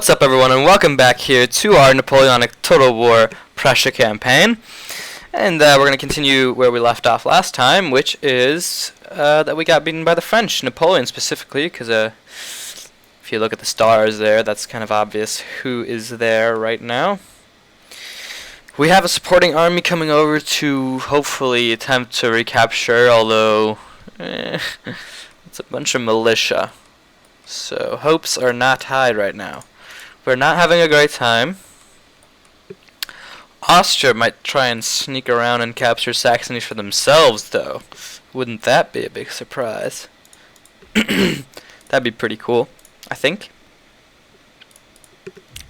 What's up, everyone, and welcome back here to our Napoleonic Total War Prussia campaign. And we're going to continue where we left off last time, which is that we got beaten by the French, Napoleon specifically, because if you look at the stars there, that's kind of obvious who is there right now. We have a supporting army coming over to hopefully attempt to recapture, although it's a bunch of militia. So hopes are not high right now. We're not having a great time. Austria might try and sneak around and capture Saxony for themselves, though. Wouldn't that be a big surprise? That'd be pretty cool, I think.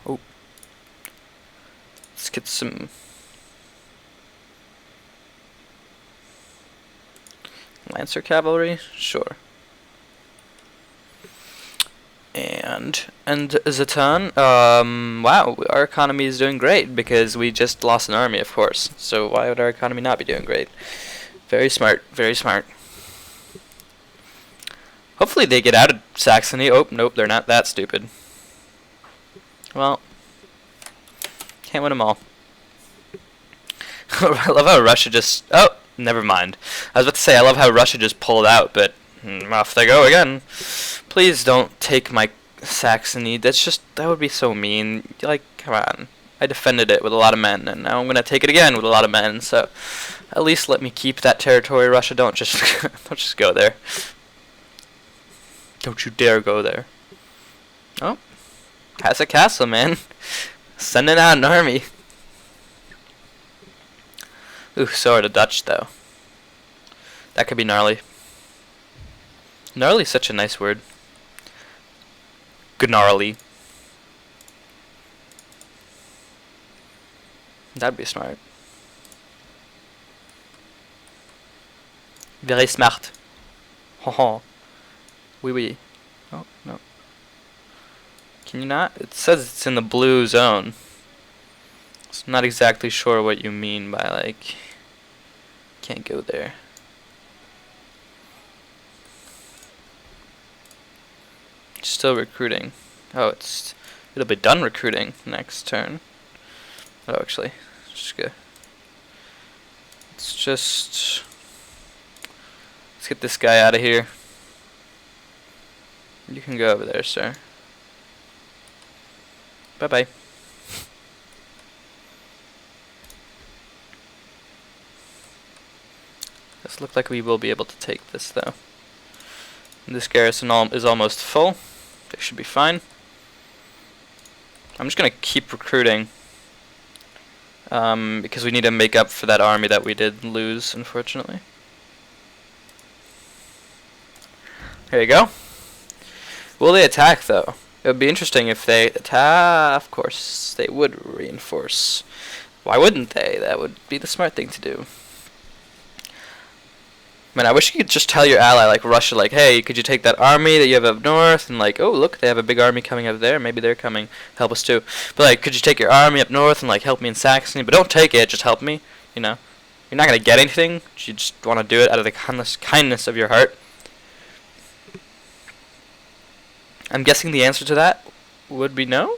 Oh. Let's get some Lancer cavalry? Sure. And Zatan, wow, our economy is doing great because we just lost an army, of course. So why would our economy not be doing great? Very smart, very smart. Hopefully they get out of Saxony. Oh, nope, they're not that stupid. Well, can't win them all. I love how Russia just... Oh, never mind. I was about to say, I love how Russia just pulled out, but off they go again. Please don't take my Saxony. That would be so mean. Like, come on. I defended it with a lot of men, and now I'm gonna take it again with a lot of men. So, at least let me keep that territory, Russia. Don't just don't just go there. Don't you dare go there. Oh, has a castle, man. Sending out an army. Ooh, so are the Dutch, though. That could be gnarly. Gnarly is such a nice word. Gnarly. That'd be smart. Very smart. Ho ho. Oui oui. Oh, no. Can you not? It says it's in the blue zone. So I'm not exactly sure what you mean by, like, can't go there. Still recruiting. Oh, it'll be done recruiting next turn. Oh, actually, let's get this guy out of here. You can go over there, sir. Bye bye. Does look like we will be able to take this, though. This garrison is almost full. They should be fine. I'm just gonna keep recruiting because we need to make up for that army that we did lose, unfortunately. There you go. Will they attack, though? It would be interesting if they attack. Of course, they would reinforce. Why wouldn't they? That would be the smart thing to do. Man, I wish you could just tell your ally, like Russia, like, hey, could you take that army that you have up north? And like, oh, look, they have a big army coming up there. Maybe they're coming. Help us too. But like, could you take your army up north and like help me in Saxony? But don't take it. Just help me. You know, you're not gonna get anything. You just want to do it out of the kindness of your heart. I'm guessing the answer to that would be no.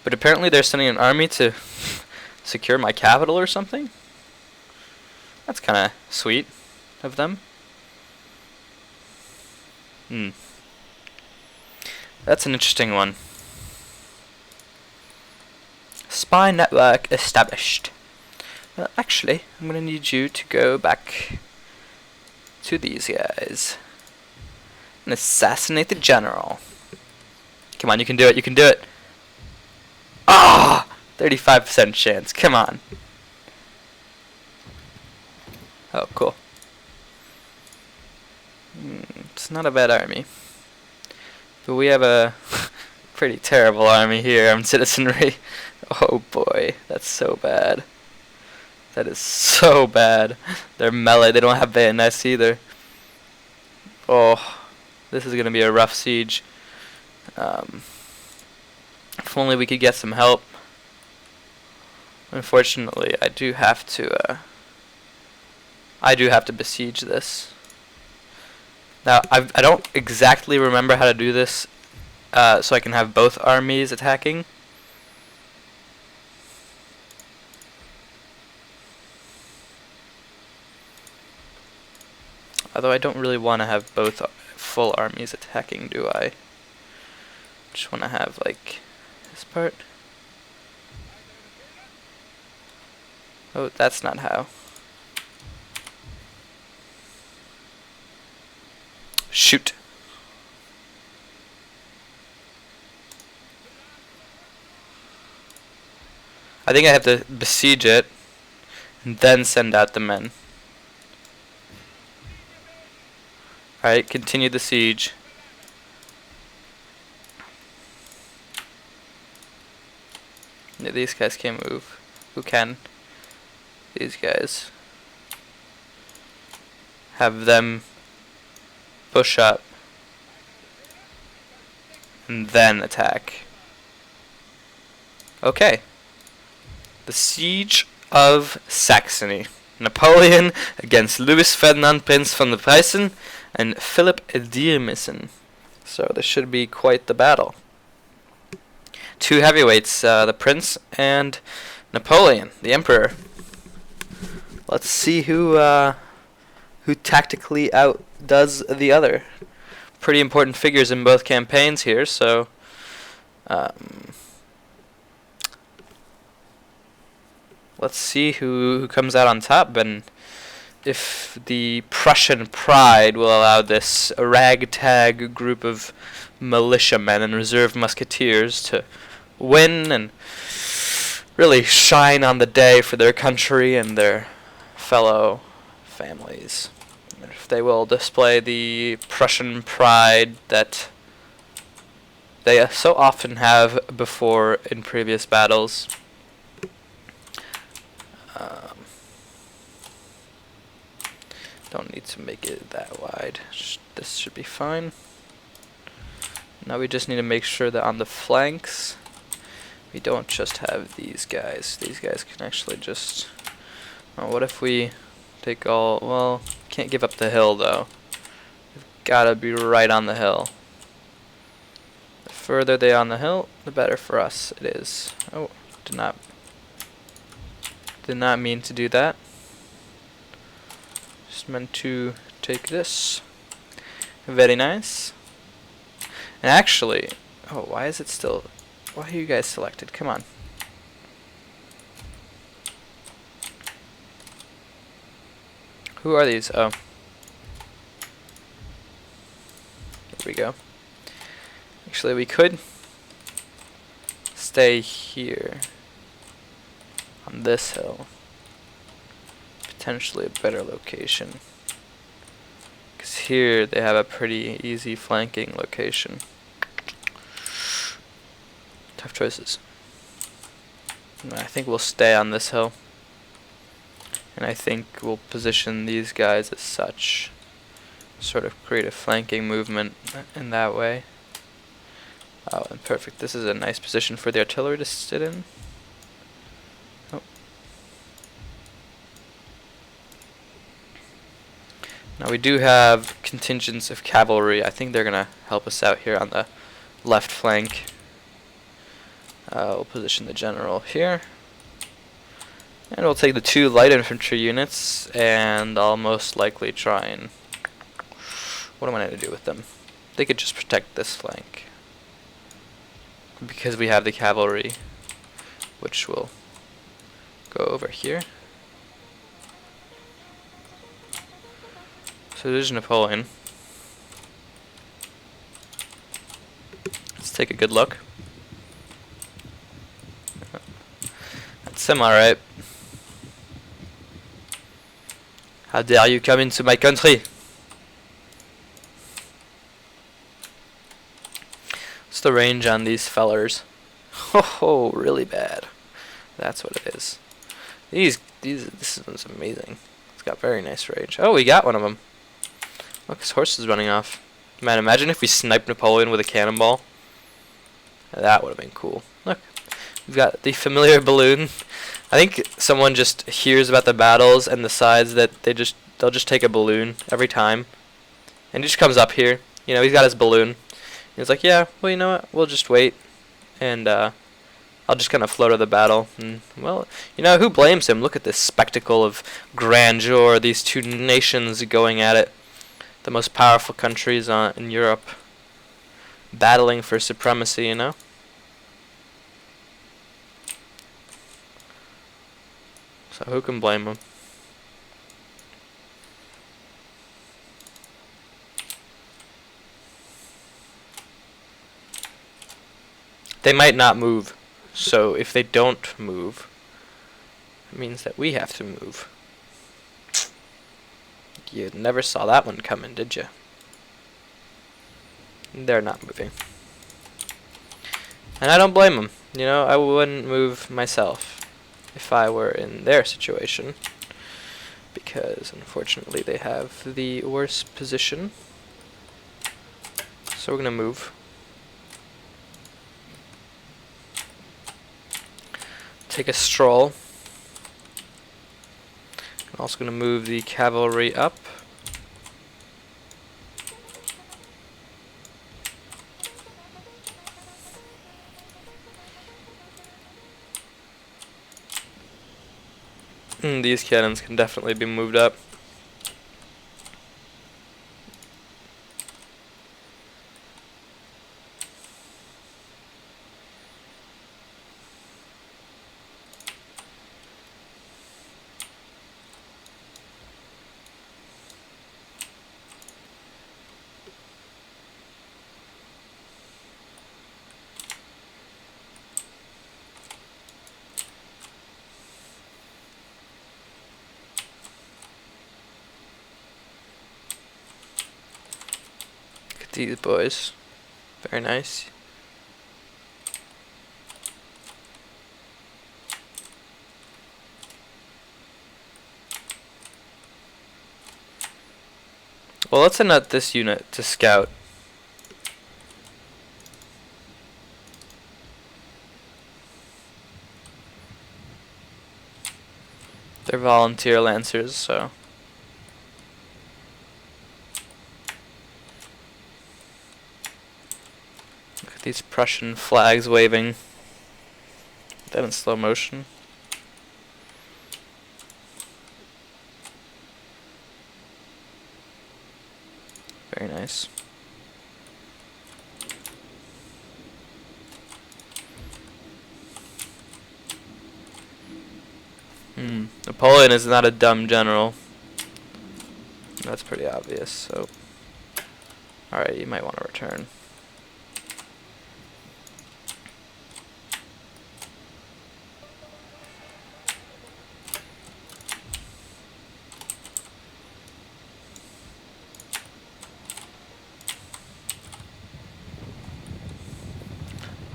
But apparently they're sending an army to secure my capital or something. That's kind of sweet of them. That's an interesting one. Spy network established. Well, actually, I'm gonna need you to go back to these guys and assassinate the general. Come on, you can do it. You can do it. Ah, 35% chance. Come on. Oh, cool. It's not a bad army. But we have a pretty terrible army here on citizenry. Oh boy, that's so bad. That is so bad. They're melee, they don't have bayonets either. Oh, this is gonna be a rough siege. If only we could get some help. Unfortunately, I do have to besiege this. Now, I don't exactly remember how to do this so I can have both armies attacking. Although I don't really want to have both full armies attacking, do I? Just want to have, like, this part. Oh, that's not how. Shoot. I think I have to besiege it and then send out the men. Alright, continue the siege. Yeah, these guys can't move. Who can? These guys. Have them push up and then attack. Okay. The Siege of Saxony. Napoleon against Louis Ferdinand, Prince von der Preußen, and Philip Diermissen. So this should be quite the battle. Two heavyweights, the Prince and Napoleon, the Emperor. Let's see who tactically outdoes the other. Pretty important figures in both campaigns here, so let's see who comes out on top, and if the Prussian pride will allow this ragtag group of militiamen and reserve musketeers to win and really shine on the day for their country and their fellow families. And if they will display the Prussian pride that they so often have before in previous battles. Don't need to make it that wide. This should be fine. Now we just need to make sure that on the flanks we don't just have these guys. These guys can actually just... Oh, what if we take all... Well, can't give up the hill though. We've gotta be right on the hill. The further they are on the hill, the better for us it is. Oh, did not mean to do that. Just meant to take this. Very nice. And actually, oh, why is it still... Why are you guys selected? Come on. Who are these? Oh. There we go. Actually, we could stay here on this hill. Potentially a better location. Because here they have a pretty easy flanking location. Tough choices. I think we'll stay on this hill. And I think we'll position these guys as such. Sort of create a flanking movement in that way. Oh, and perfect. This is a nice position for the artillery to sit in. Oh. Now we do have contingents of cavalry. I think they're going to help us out here on the left flank. We'll position the general here. And we'll take the two light infantry units, and I'll most likely try and... What am I going to do with them? They could just protect this flank. Because we have the cavalry, which will go over here. So there's Napoleon. Let's take a good look. That's him, alright. How dare you come into my country? What's the range on these fellers? Oh, really bad. That's what it is. This one's amazing. It's got very nice range. Oh, we got one of them. Look, his horse is running off. Man, imagine if we sniped Napoleon with a cannonball. That would have been cool. Look, we've got the familiar balloon. I think someone just hears about the battles and decides that they'll just take a balloon every time. And he just comes up here. You know, he's got his balloon. He was like, yeah, well, you know what? We'll just wait, and I'll just kind of flow to the battle. And, well, you know, who blames him? Look at this spectacle of grandeur, these two nations going at it. The most powerful countries in Europe, battling for supremacy, you know? So who can blame him? They might not move, so if they don't move, it means that we have to move. You never saw that one coming, did you? They're not moving. And I don't blame them. You know, I wouldn't move myself if I were in their situation, because unfortunately they have the worst position. So we're going to move. Take a stroll. I'm also going to move the cavalry up. These cannons can definitely be moved up. These boys, very nice. Well, let's send out this unit to scout. They're volunteer lancers, so. These Prussian flags waving. That in slow motion. Very nice. Napoleon is not a dumb general. That's pretty obvious, so. Alright, you might want to return.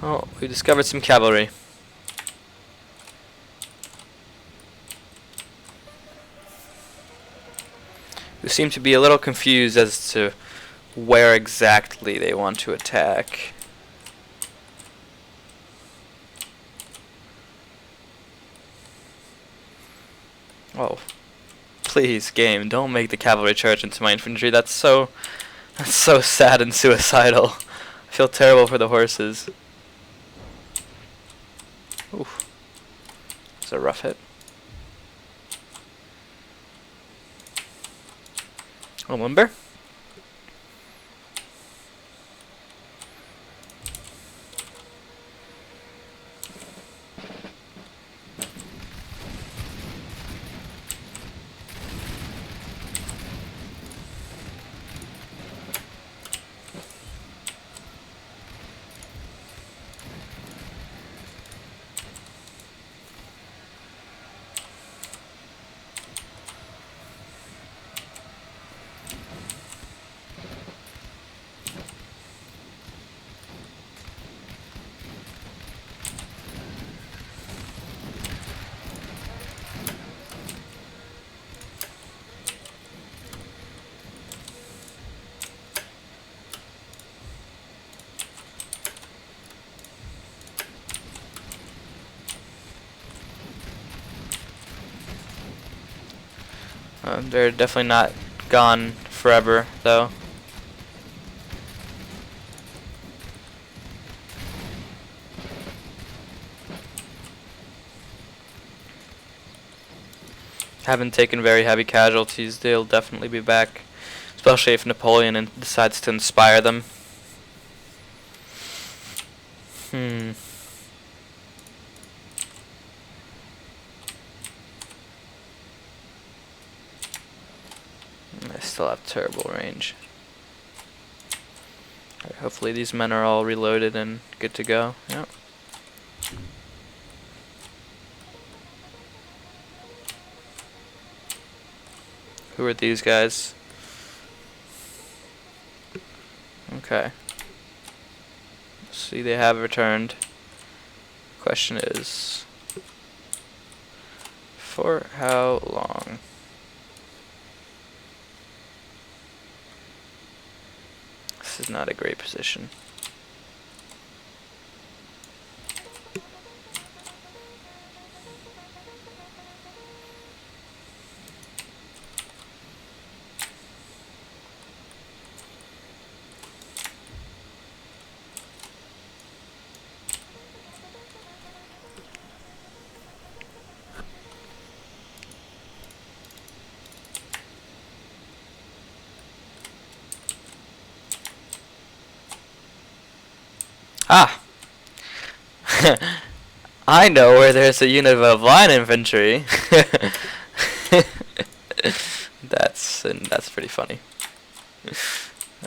Oh, we discovered some cavalry. We seem to be a little confused as to where exactly they want to attack. Oh, please, game, don't make the cavalry charge into my infantry. That's so sad and suicidal. I feel terrible for the horses. Oof. It's a rough hit. Oh, lumber. They're definitely not gone forever, though. haven't taken very heavy casualties. They'll definitely be back, especially if Napoleon decides to inspire them. I still have terrible range. Right, hopefully these men are all reloaded and good to go. Yep. Who are these guys? Okay. See, they have returned. Question is, for how long? This is not a great position. Ah! I know where there's a unit of line infantry. That's pretty funny.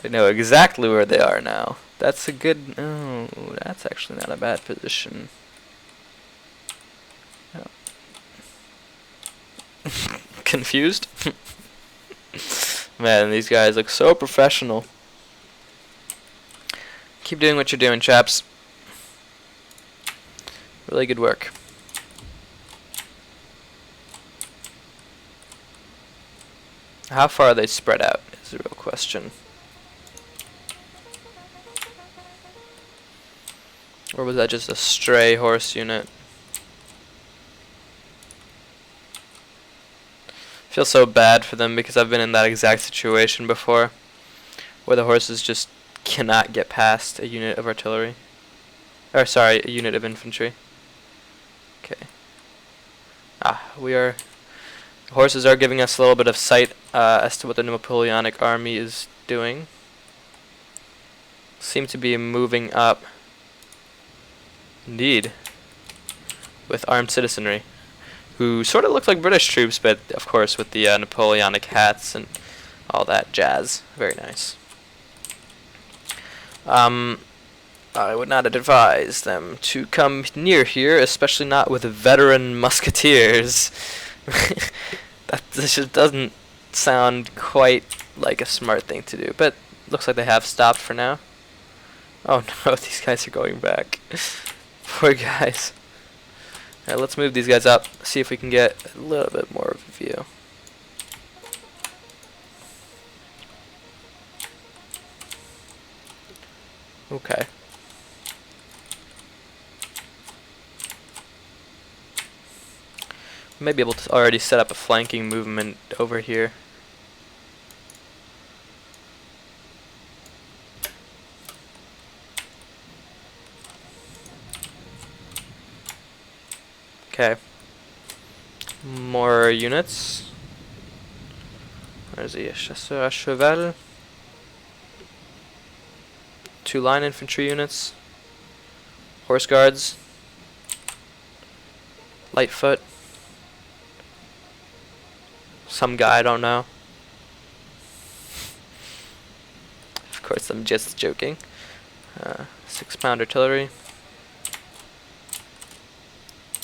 I know exactly where they are now. That's a good... Oh, that's actually not a bad position. Oh. Confused? Man, these guys look so professional. Keep doing what you're doing, chaps. Really good work. How far are they spread out is the real question. Or was that just a stray horse unit? I feel so bad for them because I've been in that exact situation before, where the horses just cannot get past a unit of artillery. Or sorry, a unit of infantry. Okay. Horses are giving us a little bit of sight as to what the Napoleonic army is doing. Seem to be moving up. Indeed. With armed citizenry, who sort of look like British troops, but of course with the Napoleonic hats and all that jazz. Very nice. I would not advise them to come near here, especially not with veteran musketeers. This just doesn't sound quite like a smart thing to do, but looks like they have stopped for now. Oh no, these guys are going back. Poor guys. Alright, let's move these guys up, see if we can get a little bit more of a view. Okay. May be able to already set up a flanking movement over here. Okay. More units. Where's the chasseur à cheval? 2 line infantry units. Horse guards. Lightfoot. Some guy I don't know. Of course, I'm just joking. 6-pound artillery.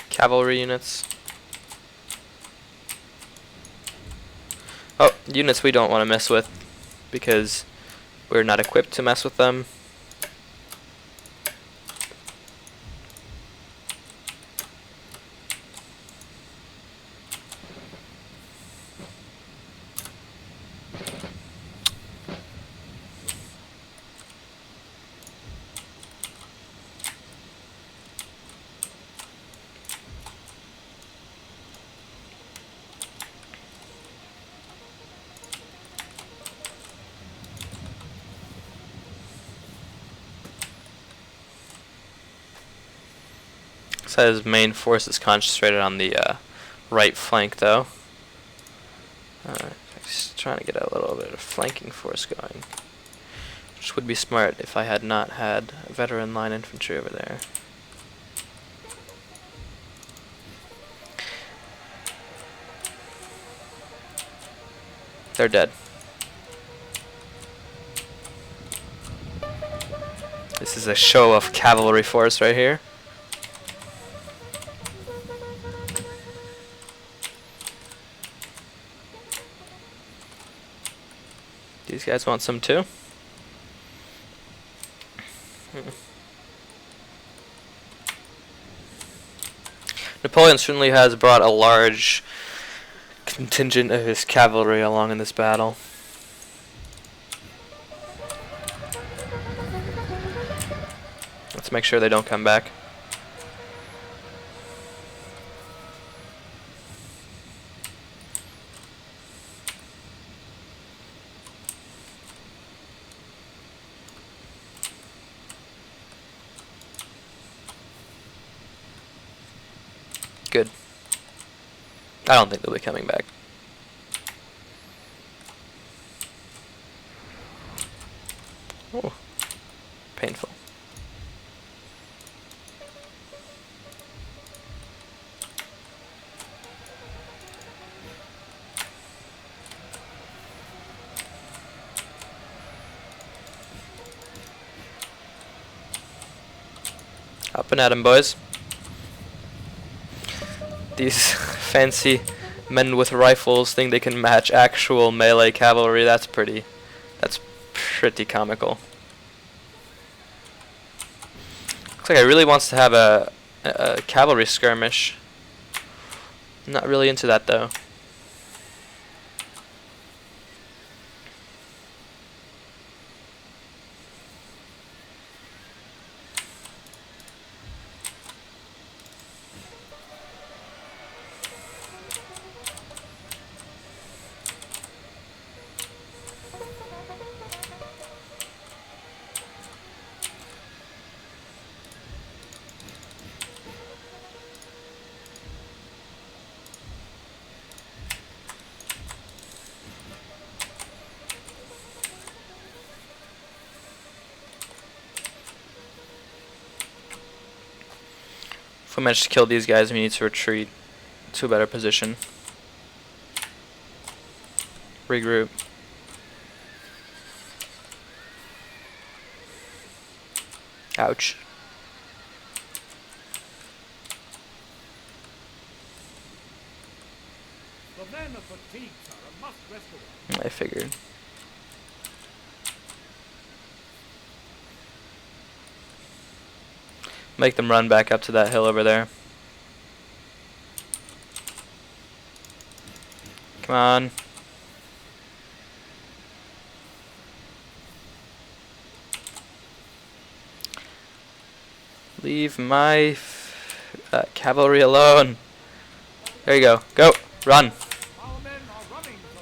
Cavalry units. Oh, units we don't want to mess with because we're not equipped to mess with them. So his main force is concentrated on the right flank, though. Just trying to get a little bit of flanking force going, which would be smart if I had not had veteran line infantry over there. They're dead. This is a show of cavalry force right here. These guys want some too. Napoleon certainly has brought a large contingent of his cavalry along in this battle. Let's make sure they don't come back. Good. I don't think they'll be coming back. Oh, painful. Up and at 'em, boys. These fancy men with rifles think they can match actual melee cavalry. That's pretty comical. Looks like I really wants to have a cavalry skirmish. I'm not really into that though. If we manage to kill these guys, we need to retreat to a better position. Regroup. Ouch. The men are fatigued, sir, and must rest a while. I figured. Make them run back up to that hill over there. Come on. Leave my cavalry alone. There you go. Go. Run. Our men are running, sir.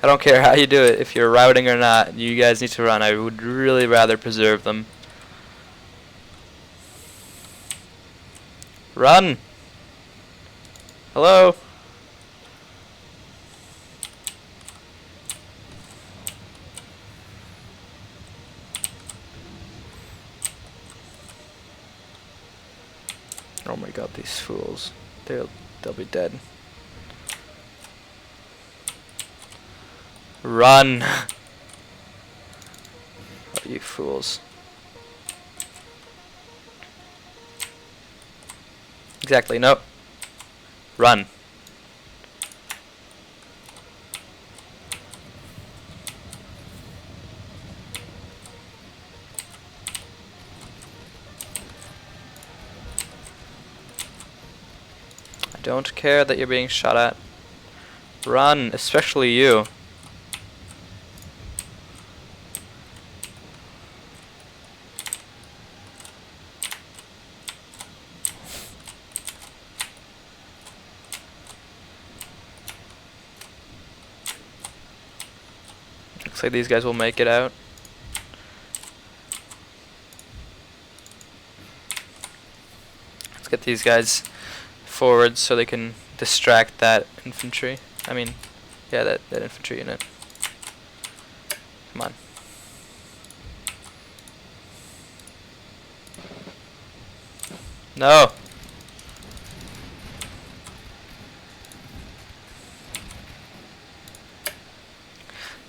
I don't care how you do it. If you're routing or not, you guys need to run. I would really rather preserve them. Run! Hello? Oh my god, these fools. They'll be dead. Run! Oh, you fools. Exactly, no. Run. I don't care that you're being shot at. Run, especially you. Looks like these guys will make it out. Let's get these guys forward so they can distract that infantry. I mean, yeah, that infantry unit. Come on. No!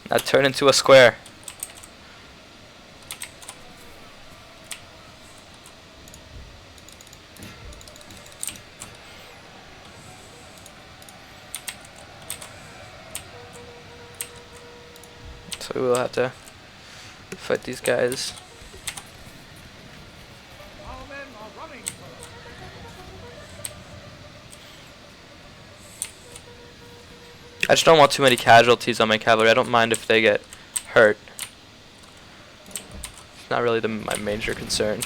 Now turn into a square. So we will have to fight these guys. Our men are running for us. I just don't want too many casualties on my cavalry. I don't mind if they get hurt. It's not really my major concern.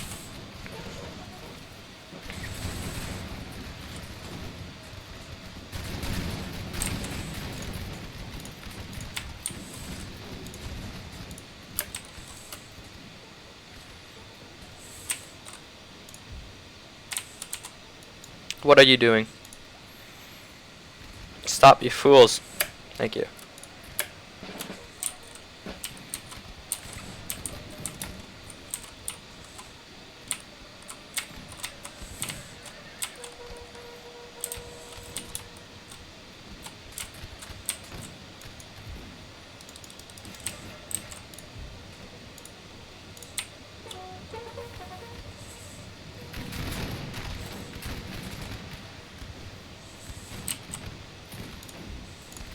What are you doing? Stop, you fools. Thank you.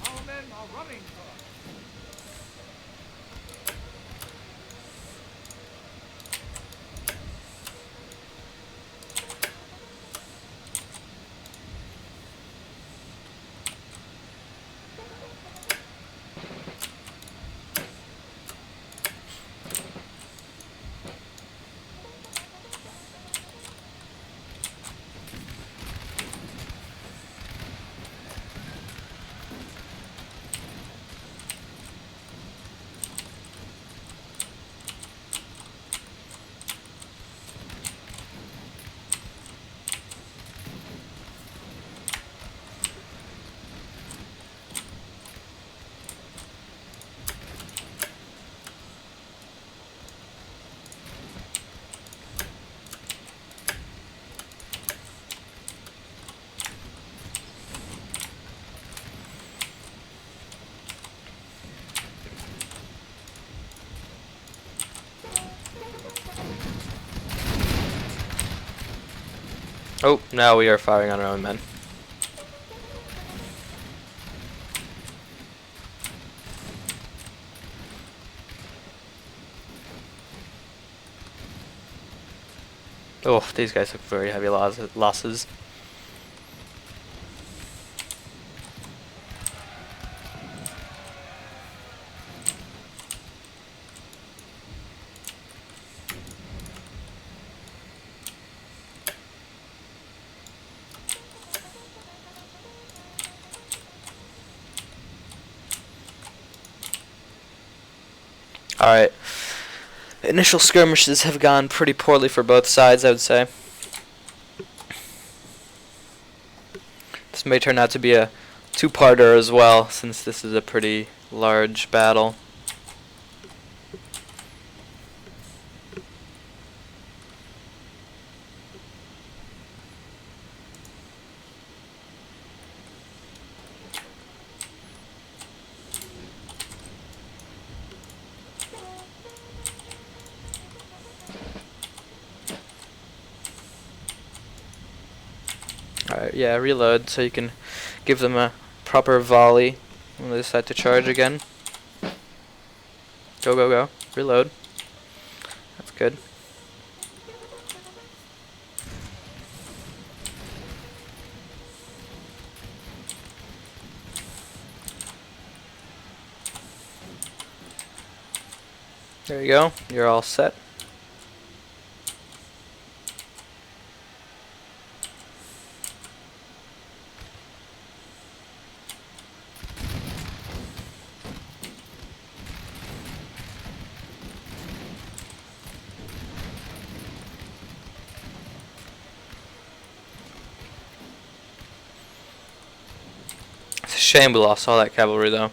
Our men are running for us. Oh, now we are firing on our own men. Oh, these guys have very heavy losses. Alright. Initial skirmishes have gone pretty poorly for both sides, I would say. This may turn out to be a two-parter as well, since this is a pretty large battle. Alright, yeah, reload so you can give them a proper volley when they decide to charge again. Go, go, go. Reload. That's good. There you go. You're all set. shame we lost all that cavalry, though.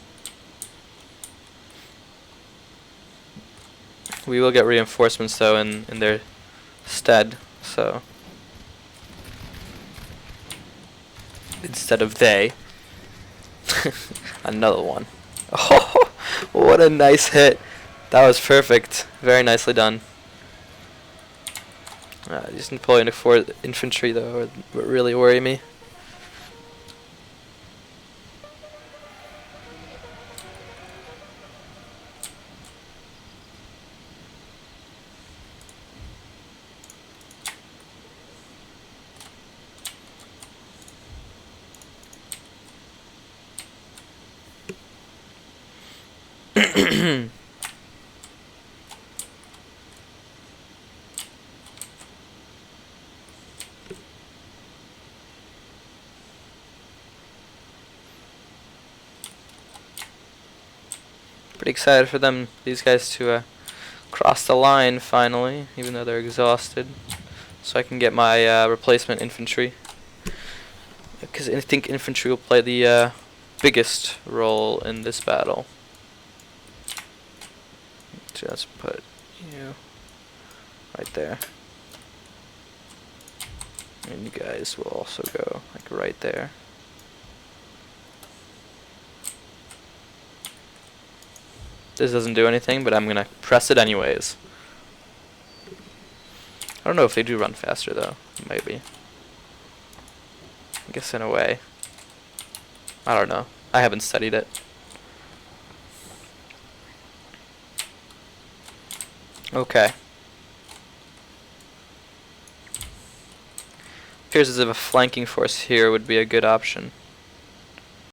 We will get reinforcements, though, in their stead, so... Instead of they. Another one. Oh, what a nice hit. That was perfect. Very nicely done. These Napoleonic infantry, though, would really worry me. Pretty excited for these guys to cross the line finally, even though they're exhausted, so I can get my replacement infantry. Because I think infantry will play the biggest role in this battle. Just put you right there. And you guys will also go like right there. This doesn't do anything, but I'm gonna press it anyways. I don't know if they do run faster though. Maybe. I guess in a way. I don't know. I haven't studied it. Okay. Appears as if a flanking force here would be a good option.